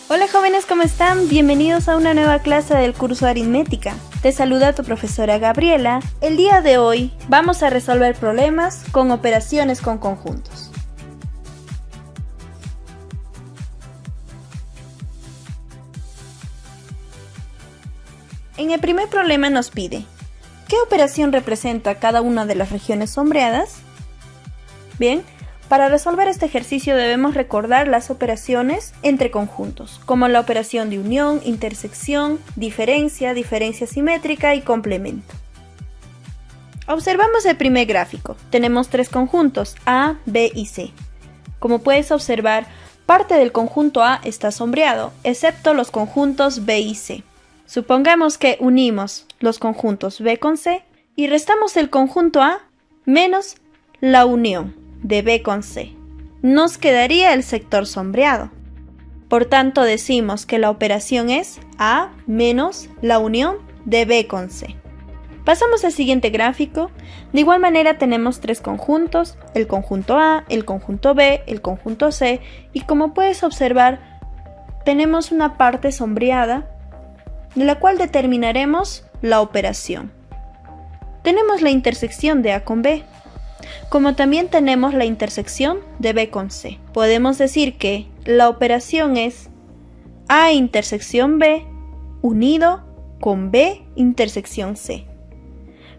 Hola jóvenes, ¿cómo están? Bienvenidos a una nueva clase del curso de aritmética. Te saluda tu profesora Gabriela. El día de hoy vamos a resolver problemas con operaciones con conjuntos. En el primer problema nos pide, ¿qué operación representa cada una de las regiones sombreadas? Bien, para resolver este ejercicio debemos recordar las operaciones entre conjuntos, como la operación de unión, intersección, diferencia, diferencia simétrica y complemento. Observamos el primer gráfico. Tenemos tres conjuntos, A, B y C. Como puedes observar, parte del conjunto A está sombreado, excepto los conjuntos B y C. Supongamos que unimos los conjuntos B con C y restamos el conjunto A menos la unión de B con C. Nos quedaría el sector sombreado. Por tanto, decimos que la operación es A menos la unión de B con C. Pasamos al siguiente gráfico. De igual manera tenemos tres conjuntos, el conjunto A, el conjunto B, el conjunto C, y como puedes observar, tenemos una parte sombreada de la cual determinaremos la operación. Tenemos la intersección de A con B, como también tenemos la intersección de B con C. Podemos decir que la operación es A intersección B unido con B intersección C.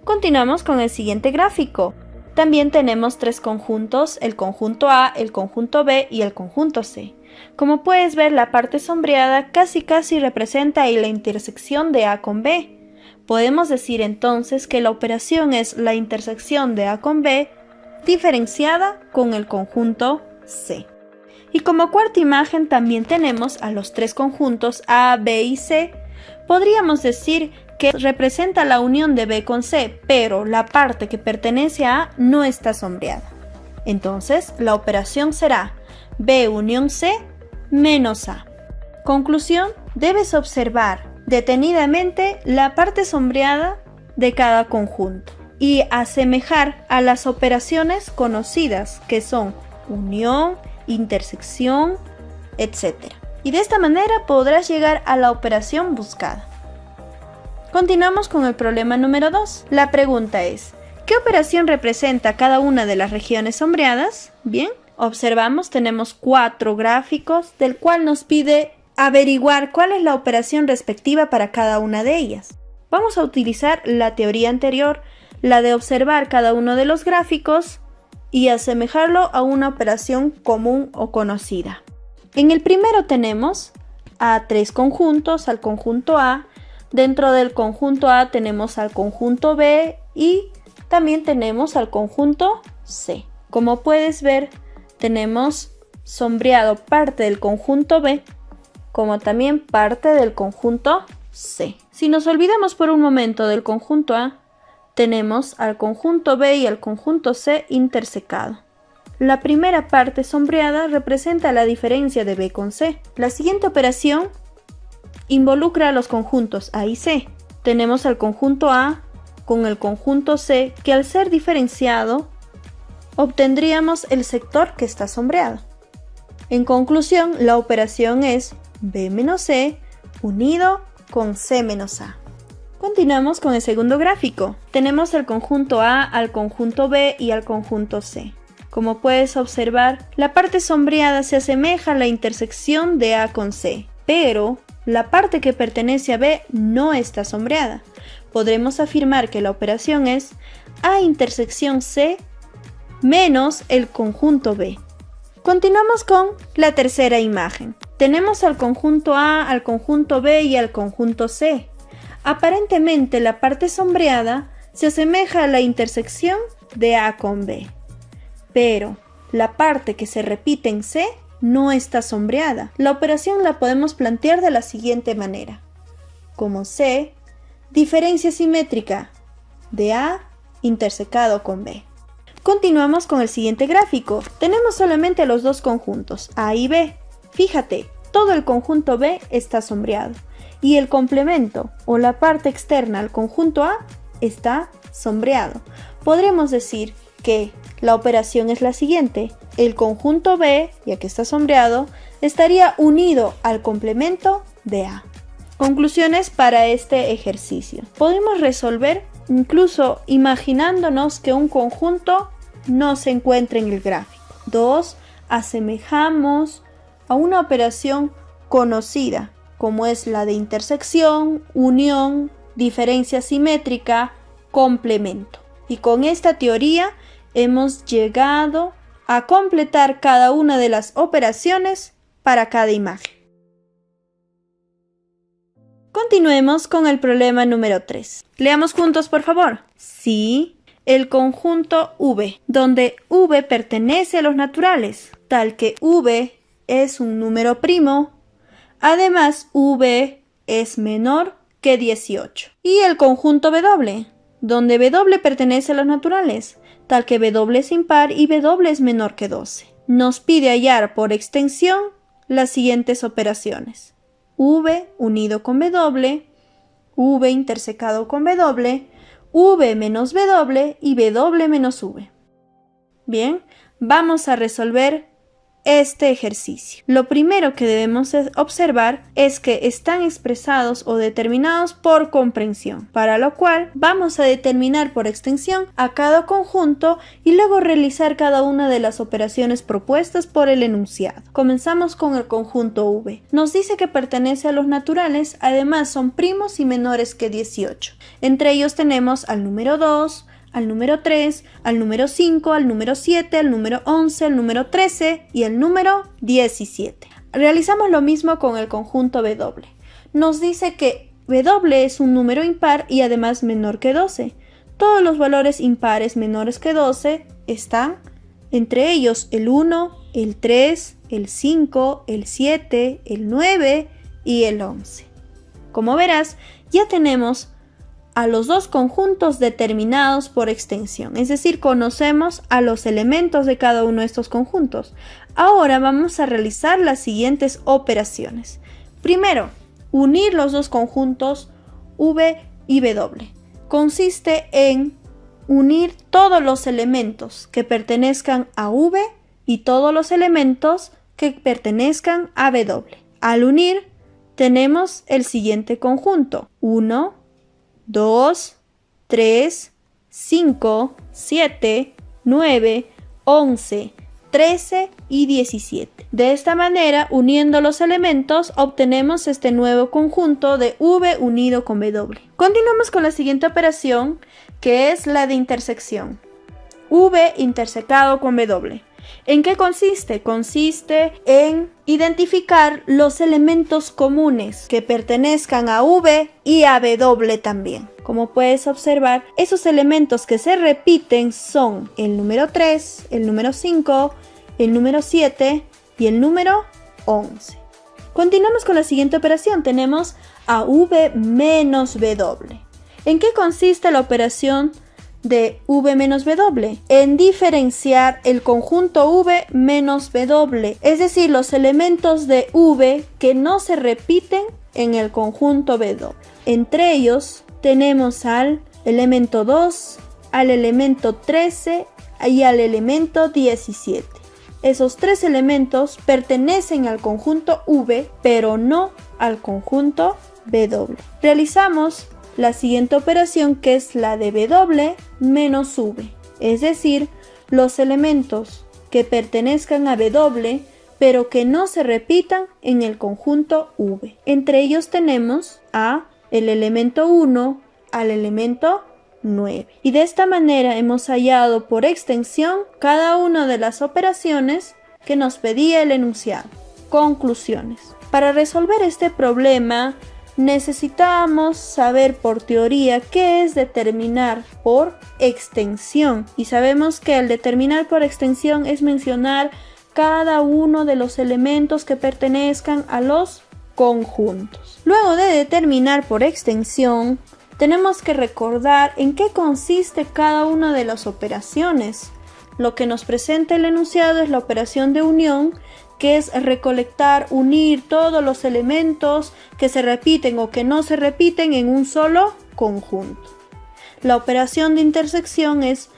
Continuamos con el siguiente gráfico. También tenemos tres conjuntos, el conjunto A, el conjunto B y el conjunto C. Como puedes ver, la parte sombreada casi representa ahí la intersección de A con B. Podemos decir entonces que la operación es la intersección de A con B diferenciada con el conjunto C. Y como cuarta imagen también tenemos a los tres conjuntos A, B y C. Podríamos decir que representa la unión de B con C, pero la parte que pertenece a A no está sombreada. Entonces, la operación será B unión C menos A. Conclusión, debes observar detenidamente la parte sombreada de cada conjunto y asemejar a las operaciones conocidas que son unión, intersección, etc. Y de esta manera podrás llegar a la operación buscada. Continuamos con el problema número 2. La pregunta es, ¿qué operación representa cada una de las regiones sombreadas? Bien, observamos, tenemos 4 gráficos, del cual nos pide averiguar cuál es la operación respectiva para cada una de ellas. Vamos a utilizar la teoría anterior, la de observar cada uno de los gráficos y asemejarlo a una operación común o conocida. En el primero tenemos a tres conjuntos, al conjunto A. Dentro del conjunto A tenemos al conjunto B y también tenemos al conjunto C. Como puedes ver, tenemos sombreado parte del conjunto B, como también parte del conjunto C. Si nos olvidamos por un momento del conjunto A, tenemos al conjunto B y al conjunto C intersecado. La primera parte sombreada representa la diferencia de B con C. La siguiente operación involucra a los conjuntos A y C. Tenemos al conjunto A con el conjunto C, que al ser diferenciado, obtendríamos el sector que está sombreado. En conclusión, la operación es B menos C unido con C menos A. Continuamos con el segundo gráfico. Tenemos el conjunto A, al conjunto B y al conjunto C. Como puedes observar, la parte sombreada se asemeja a la intersección de A con C, pero la parte que pertenece a B no está sombreada. Podremos afirmar que la operación es A intersección C menos el conjunto B. Continuamos con la tercera imagen. Tenemos al conjunto A, al conjunto B y al conjunto C. Aparentemente la parte sombreada se asemeja a la intersección de A con B, pero la parte que se repite en C no está sombreada. La operación la podemos plantear de la siguiente manera. Como C, diferencia simétrica de A intersecado con B. Continuamos con el siguiente gráfico. Tenemos solamente los dos conjuntos, A y B. Fíjate, todo el conjunto B está sombreado y el complemento o la parte externa al conjunto A está sombreado. Podremos decir que la operación es la siguiente. El conjunto B, ya que está sombreado, estaría unido al complemento de A. Conclusiones para este ejercicio. Podemos resolver incluso imaginándonos que un conjunto no se encuentra en el gráfico. 2. Asemejamos a una operación conocida, como es la de intersección, unión, diferencia simétrica, complemento. Y con esta teoría hemos llegado a completar cada una de las operaciones para cada imagen. Continuemos con el problema número 3. Leamos juntos, por favor. Si el conjunto V, donde V pertenece a los naturales, tal que V es un número primo, además V es menor que 18. Y el conjunto W, donde W pertenece a los naturales, tal que W es impar y W es menor que 12. Nos pide hallar por extensión las siguientes operaciones. V unido con W, V intersecado con W, V menos W y W menos V. Bien, vamos a resolver este ejercicio. Lo primero que debemos observar es que están expresados o determinados por comprensión, para lo cual vamos a determinar por extensión a cada conjunto y luego realizar cada una de las operaciones propuestas por el enunciado. Comenzamos con el conjunto V. Nos dice que pertenece a los naturales, además son primos y menores que 18. Entre ellos tenemos al número 2, al número 3, al número 5, al número 7, al número 11, al número 13 y el número 17. Realizamos lo mismo con el conjunto W. Nos dice que W es un número impar y además menor que 12. Todos los valores impares menores que 12 están entre ellos el 1, el 3, el 5, el 7, el 9 y el 11. Como verás, ya tenemos a los dos conjuntos determinados por extensión, es decir, conocemos a los elementos de cada uno de estos conjuntos. Ahora vamos a realizar las siguientes operaciones. Primero, unir los dos conjuntos V y W. Consiste en unir todos los elementos que pertenezcan a V y todos los elementos que pertenezcan a W. Al unir, tenemos el siguiente conjunto: 1, 2, 3, 5, 7, 9, 11, 13 y 17. De esta manera, uniendo los elementos, obtenemos este nuevo conjunto de V unido con W. Continuamos con la siguiente operación, que es la de intersección. V intersecado con W. ¿En qué consiste? Consiste en identificar los elementos comunes que pertenezcan a V y a W también. Como puedes observar, esos elementos que se repiten son el número 3, el número 5, el número 7 y el número 11. Continuamos con la siguiente operación. Tenemos a V menos W. ¿En qué consiste la operación de V menos W? En diferenciar el conjunto V menos W, es decir, los elementos de V que no se repiten en el conjunto W. Entre ellos tenemos al elemento 2, al elemento 13 y al elemento 17. Esos tres elementos pertenecen al conjunto V, pero no al conjunto W. Realizamos la siguiente operación, que es la de W menos V, es decir, los elementos que pertenezcan a W pero que no se repitan en el conjunto V. Entre ellos tenemos a el elemento 1 al elemento 9. Y de esta manera hemos hallado por extensión cada una de las operaciones que nos pedía el enunciado. Conclusiones. Para resolver este problema necesitamos saber por teoría qué es determinar por extensión, y sabemos que el determinar por extensión es mencionar cada uno de los elementos que pertenezcan a los conjuntos. Luego de determinar por extensión, tenemos que recordar en qué consiste cada una de las operaciones. Lo que nos presenta el enunciado es la operación de unión, que es recolectar, unir todos los elementos que se repiten o que no se repiten en un solo conjunto. La operación de intersección es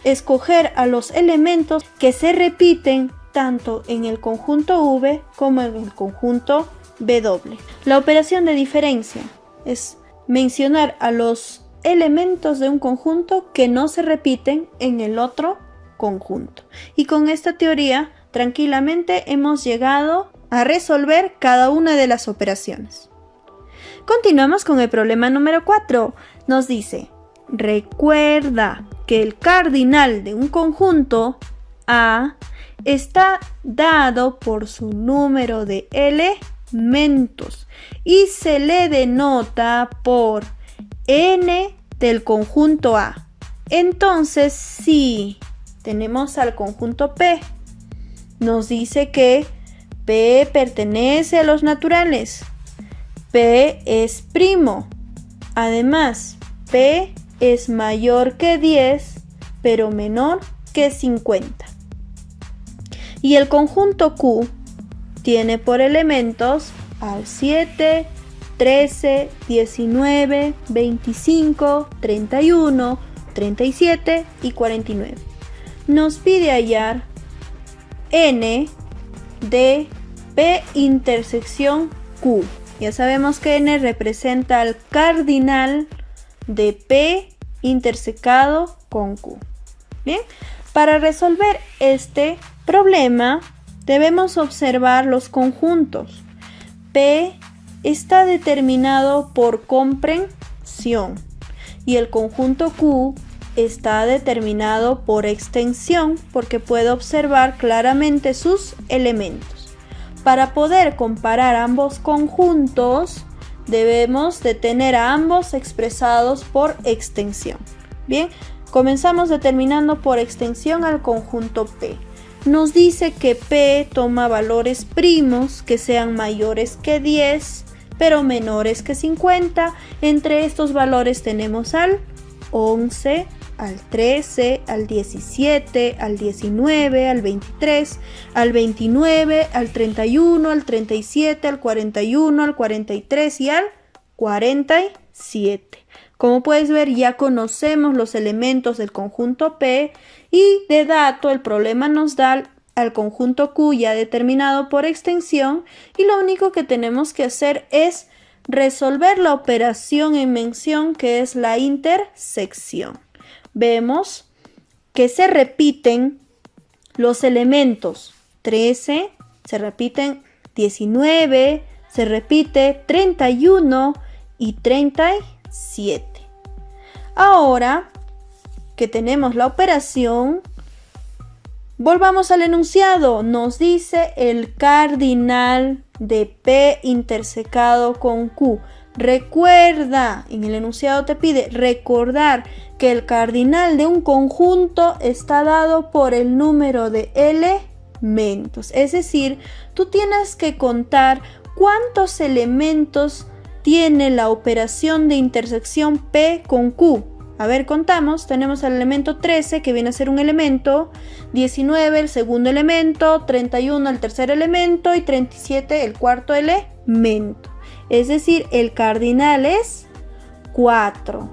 escoger a los elementos que se repiten tanto en el conjunto V como en el conjunto W. La operación de diferencia es mencionar a los elementos de un conjunto que no se repiten en el otro conjunto. Y con esta teoría, tranquilamente hemos llegado a resolver cada una de las operaciones. Continuamos con el problema número 4. Nos dice, recuerda que el cardinal de un conjunto A está dado por su número de elementos y se le denota por n del conjunto A. Entonces, si tenemos al conjunto P, nos dice que P pertenece a los naturales. P es primo. Además, P es mayor que 10, pero menor que 50. Y el conjunto Q tiene por elementos al 7, 13, 19, 25, 31, 37 y 49. Nos pide hallar n de P intersección Q. Ya sabemos que n representa al cardinal de P intersecado con Q. Bien, para resolver este problema debemos observar los conjuntos. P está determinado por comprensión y el conjunto Q está determinado por extensión porque puedo observar claramente sus elementos. Para poder comparar ambos conjuntos debemos de tener a ambos expresados por extensión. Bien, comenzamos determinando por extensión al conjunto P. Nos dice que P toma valores primos que sean mayores que 10, pero menores que 50. Entre estos valores tenemos al 11, al 13, al 17, al 19, al 23, al 29, al 31, al 37, al 41, al 43 y al 47. Como puedes ver, ya conocemos los elementos del conjunto P y de dato el problema nos da al conjunto Q ya determinado por extensión y lo único que tenemos que hacer es resolver la operación en mención que es la intersección. Vemos que se repiten los elementos 13, se repiten 19, se repite 31 y 37. Ahora que tenemos la operación, volvamos al enunciado. Nos dice el cardinal de P intersecado con Q. Recuerda, en el enunciado te pide recordar que el cardinal de un conjunto está dado por el número de elementos. Es decir, tú tienes que contar cuántos elementos tiene la operación de intersección P con Q. A ver, contamos. Tenemos el elemento 13 que viene a ser un elemento, 19 el segundo elemento, 31 el tercer elemento y 37 el cuarto elemento. Es decir, el cardinal es 4.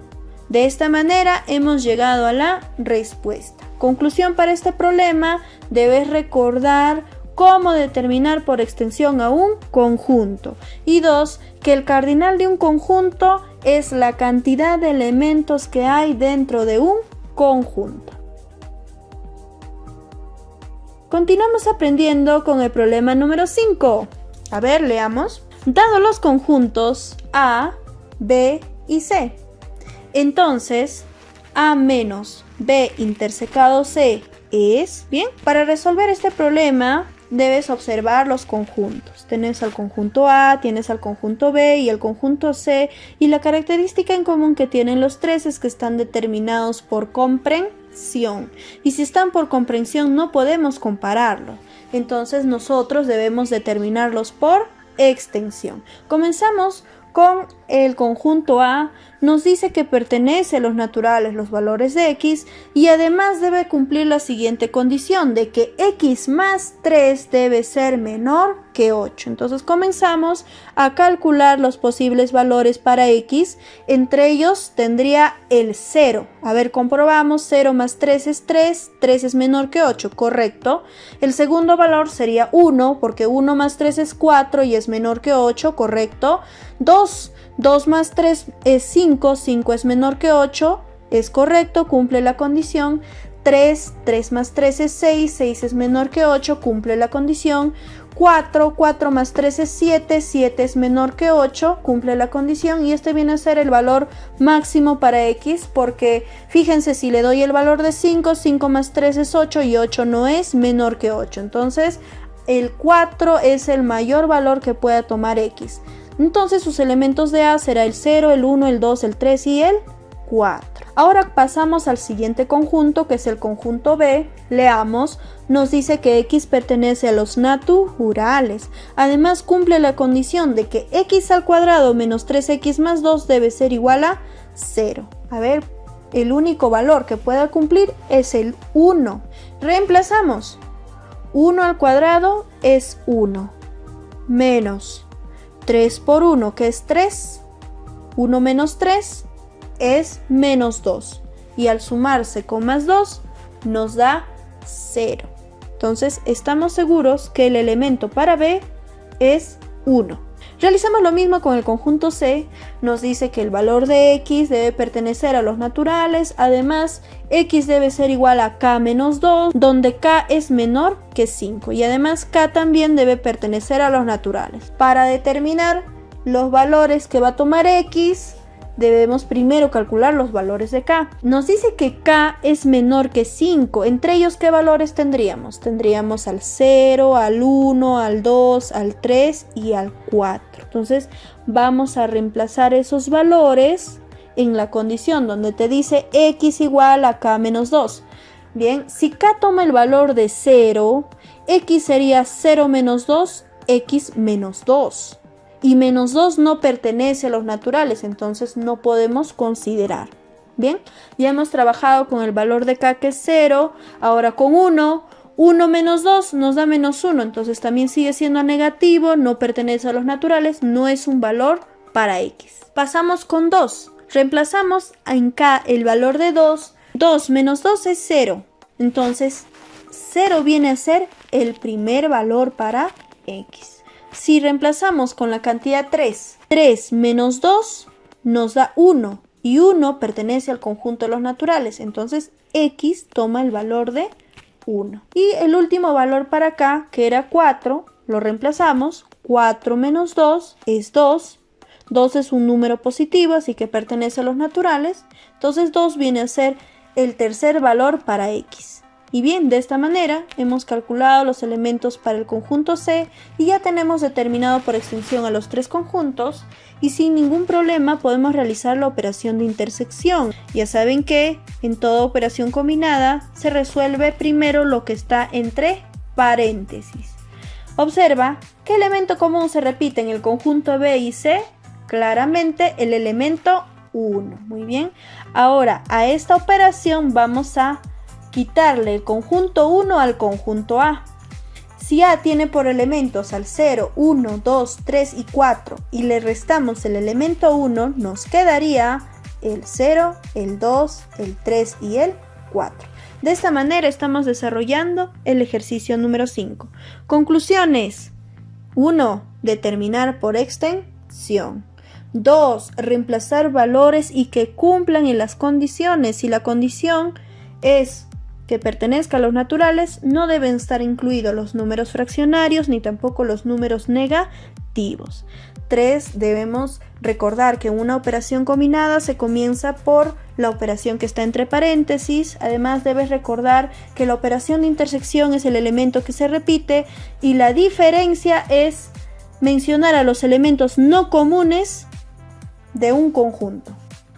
De esta manera hemos llegado a la respuesta. Conclusión para este problema, debes recordar cómo determinar por extensión a un conjunto. Y 2, que el cardinal de un conjunto es la cantidad de elementos que hay dentro de un conjunto. Continuamos aprendiendo con el problema número 5. A ver, leamos. Dado los conjuntos A, B y C, entonces A menos B intersecado C es, bien, para resolver este problema debes observar los conjuntos. Tienes al conjunto A, tienes al conjunto B y el conjunto C, y la característica en común que tienen los tres es que están determinados por comprensión. Y si están por comprensión no podemos compararlos. Entonces nosotros debemos determinarlos por extensión. Comenzamos con el conjunto A. nos dice que pertenece a los naturales los valores de x y además debe cumplir la siguiente condición de que x más 3 debe ser menor que 8. Entonces comenzamos a calcular los posibles valores para x. Entre ellos tendría el 0. A ver, comprobamos. 0 más 3 es 3. 3 es menor que 8, correcto. El segundo valor sería 1, porque 1 más 3 es 4 y es menor que 8, correcto. 2 más 3 es 5. 5 es menor que 8, es correcto, cumple la condición. 3 más 3 es 6. 6 es menor que 8, cumple la condición. 4 más 3 es 7. 7 es menor que 8, cumple la condición. Y este viene a ser el valor máximo para x, porque fíjense, si le doy el valor de 5, 5 más 3 es 8 y 8 no es menor que 8. Entonces el 4 es el mayor valor que pueda tomar x. Entonces sus elementos de A será el 0, el 1, el 2, el 3 y el 4. Ahora pasamos al siguiente conjunto, que es el conjunto B. Leamos, nos dice que x pertenece a los naturales. Además cumple la condición de que x al cuadrado menos 3x más 2 debe ser igual a 0. A ver, el único valor que pueda cumplir es el 1. Reemplazamos. 1 al cuadrado es 1. Menos 3 por 1, que es 3. 1 menos 3 es menos 2. Y al sumarse con más 2 nos da 0. Entonces estamos seguros que el elemento para B es 1. Realizamos lo mismo con el conjunto C. Nos dice que el valor de x debe pertenecer a los naturales. Además, x debe ser igual a k menos 2, donde k es menor que 5. Y además k también debe pertenecer a los naturales. Para determinar los valores que va a tomar x, debemos primero calcular los valores de k. Nos dice que k es menor que 5. Entre ellos, ¿qué valores tendríamos? Tendríamos al 0, al 1, al 2, al 3 y al 4. Entonces vamos a reemplazar esos valores en la condición donde te dice x igual a k menos 2. Bien, si k toma el valor de 0, x sería 0 menos 2, x menos 2. Y menos 2 no pertenece a los naturales, entonces no podemos considerar. Bien, ya hemos trabajado con el valor de k, que es 0, ahora con 1. 1 menos 2 nos da menos 1, entonces también sigue siendo negativo, no pertenece a los naturales, no es un valor para x. Pasamos con 2, reemplazamos en k el valor de 2. 2 menos 2 es 0, entonces 0 viene a ser el primer valor para x. Si reemplazamos con la cantidad 3, 3 menos 2 nos da 1 y 1 pertenece al conjunto de los naturales, entonces x toma el valor de 1. Y el último valor para acá, que era 4, lo reemplazamos. 4 menos 2 es 2. 2 es un número positivo, así que pertenece a los naturales, entonces 2 viene a ser el tercer valor para x. Y bien, de esta manera hemos calculado los elementos para el conjunto C y ya tenemos determinado por extensión a los tres conjuntos y sin ningún problema podemos realizar la operación de intersección. Ya saben que en toda operación combinada se resuelve primero lo que está entre paréntesis. Observa qué elemento común se repite en el conjunto B y C. Claramente el elemento 1. Muy bien. Ahora a esta operación vamos a quitarle el conjunto 1 al conjunto A. Si A tiene por elementos al 0, 1, 2, 3 y 4 y le restamos el elemento 1, nos quedaría el 0, el 2, el 3 y el 4. De esta manera estamos desarrollando el ejercicio número 5. Conclusiones. 1. Determinar por extensión. 2. Reemplazar valores y que cumplan en las condiciones. Si la condición es que pertenezca a los naturales, no deben estar incluidos los números fraccionarios ni tampoco los números negativos. 3. Debemos recordar que en una operación combinada se comienza por la operación que está entre paréntesis. Además debes recordar que la operación de intersección es el elemento que se repite y la diferencia es mencionar a los elementos no comunes de un conjunto.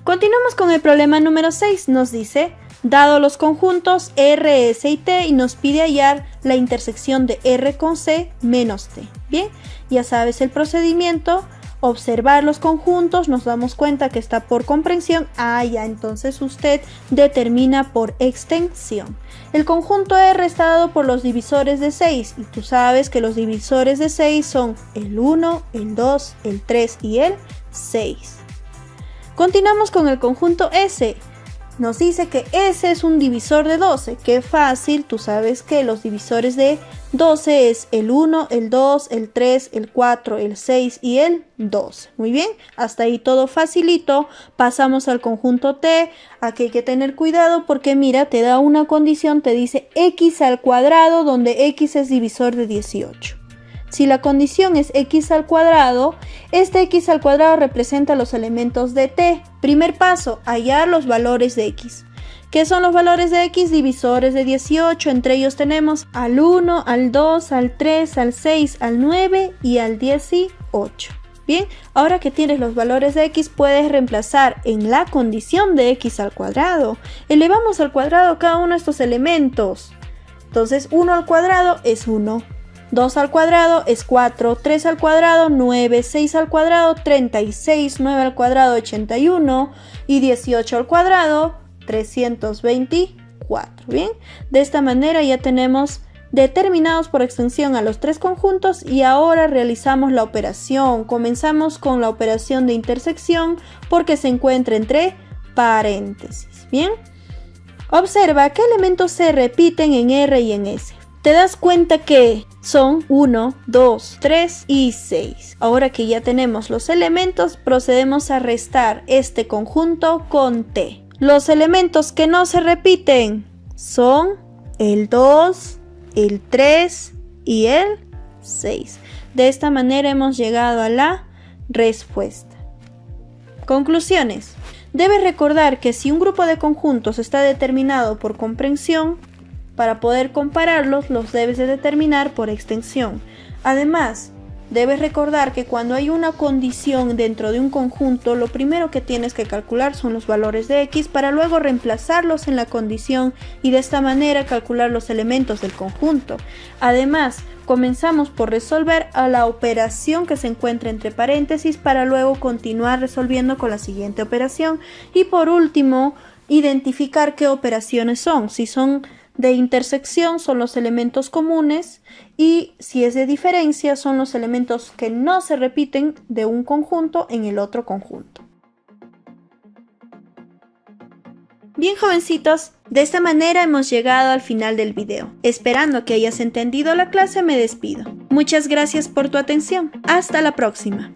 Continuamos con el problema número 6. Nos dice: dado los conjuntos R, S y T, y nos pide hallar la intersección de R con C menos T. Bien, ya sabes el procedimiento. observar los conjuntos, nos damos cuenta que está por comprensión. Ya, entonces usted determina por extensión. El conjunto R está dado por los divisores de 6 y tú sabes que los divisores de 6 son el 1, el 2, el 3 y el 6. Continuamos con el conjunto S. Nos dice que S es un divisor de 12. Qué fácil, tú sabes que los divisores de 12 es el 1, el 2, el 3, el 4, el 6 y el 12. Muy bien, hasta ahí todo facilito. Pasamos al conjunto T. Aquí hay que tener cuidado porque mira, te da una condición, te dice x al cuadrado, donde x es divisor de 18. Si la condición es x al cuadrado, este x al cuadrado representa los elementos de t. Primer paso, hallar los valores de x. ¿Qué son los valores de x? Divisores de 18. Entre ellos tenemos al 1, al 2, al 3, al 6, al 9 y al 18. Bien, ahora que tienes los valores de x, puedes reemplazar en la condición de x al cuadrado. Elevamos al cuadrado cada uno de estos elementos. Entonces, 1 al cuadrado es 1. 2 al cuadrado es 4, 3 al cuadrado 9, 6 al cuadrado 36, 9 al cuadrado 81 y 18 al cuadrado 324. Bien, de esta manera ya tenemos determinados por extensión a los tres conjuntos y ahora realizamos la operación. Comenzamos con la operación de intersección porque se encuentra entre paréntesis. Bien, observa qué elementos se repiten en R y en S. Te das cuenta que son 1, 2, 3 y 6. Ahora que ya tenemos los elementos, procedemos a restar este conjunto con T. Los elementos que no se repiten son el 2, el 3 y el 6. De esta manera hemos llegado a la respuesta. Conclusiones. Debes recordar que si un grupo de conjuntos está determinado por comprensión, para poder compararlos, los debes de determinar por extensión. Además, debes recordar que cuando hay una condición dentro de un conjunto, lo primero que tienes que calcular son los valores de x para luego reemplazarlos en la condición y de esta manera calcular los elementos del conjunto. Además, comenzamos por resolver a la operación que se encuentra entre paréntesis para luego continuar resolviendo con la siguiente operación. Y por último, identificar qué operaciones son. Si son de intersección son los elementos comunes y si es de diferencia son los elementos que no se repiten de un conjunto en el otro conjunto. Bien, jovencitos, de esta manera hemos llegado al final del video. Esperando que hayas entendido la clase, me despido. Muchas gracias por tu atención. Hasta la próxima.